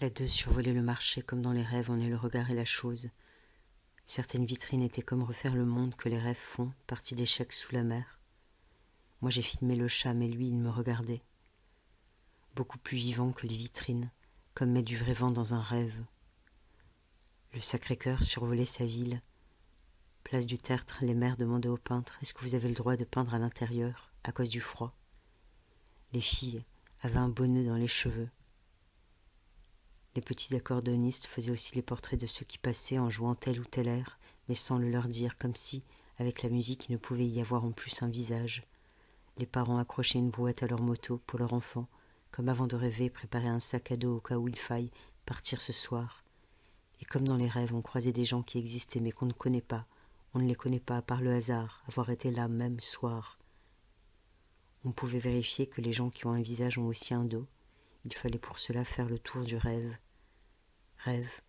La deux survolait le marché comme dans les rêves en est le regard et la chose. Certaines vitrines étaient comme refaire le monde que les rêves font, partie d'échecs sous la mer. Moi j'ai filmé le chat, mais lui il me regardait. Beaucoup plus vivant que les vitrines, comme met du vrai vent dans un rêve. Le Sacré-Cœur survolait sa ville. Place du Tertre, les mères demandaient aux peintres « Est-ce que vous avez le droit de peindre à l'intérieur, à cause du froid ?» Les filles avaient un bonnet dans les cheveux. Les petits accordéonistes faisaient aussi les portraits de ceux qui passaient en jouant tel ou tel air, mais sans le leur dire, comme si, avec la musique, il ne pouvait y avoir en plus un visage. Les parents accrochaient une brouette à leur moto pour leur enfant, comme avant de rêver, préparaient un sac à dos au cas où il faille partir ce soir. Et comme dans les rêves, on croisait des gens qui existaient mais qu'on ne connaît pas, on ne les connaît pas par le hasard, avoir été là même soir. On pouvait vérifier que les gens qui ont un visage ont aussi un dos. Il fallait pour cela faire le tour du rêve. Rêve,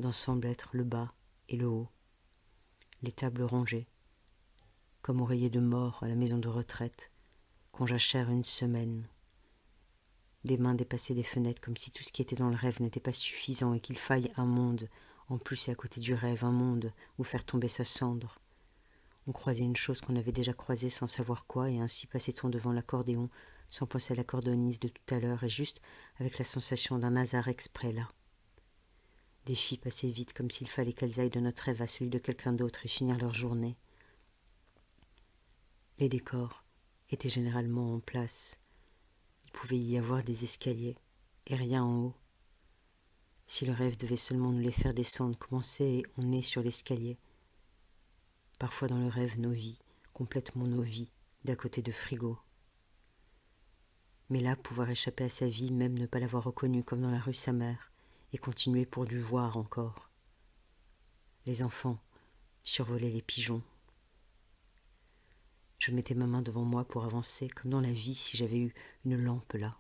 d'ensemble être le bas et le haut. Les tables rangées, comme oreillers de mort à la maison de retraite, qu'on jachère une semaine. Des mains dépassaient des fenêtres comme si tout ce qui était dans le rêve n'était pas suffisant et qu'il faille un monde, en plus et à côté du rêve, un monde où faire tomber sa cendre. On croisait une chose qu'on avait déjà croisée sans savoir quoi, et ainsi passait-on devant l'accordéon, sans penser à l'accordéoniste de tout à l'heure, et juste avec la sensation d'un hasard exprès là. Des filles passaient vite, comme s'il fallait qu'elles aillent de notre rêve à celui de quelqu'un d'autre et finir leur journée. Les décors étaient généralement en place. Il pouvait y avoir des escaliers, et rien en haut. Si le rêve devait seulement nous les faire descendre, commencer et on est sur l'escalier. Parfois dans le rêve, nos vies, complètement nos vies, d'à côté de frigo. Mais là, pouvoir échapper à sa vie, même ne pas l'avoir reconnue comme dans la rue sa mère, et continuer pour du voir encore. Les enfants survolaient les pigeons. Je mettais ma main devant moi pour avancer, comme dans la vie si j'avais eu une lampe là.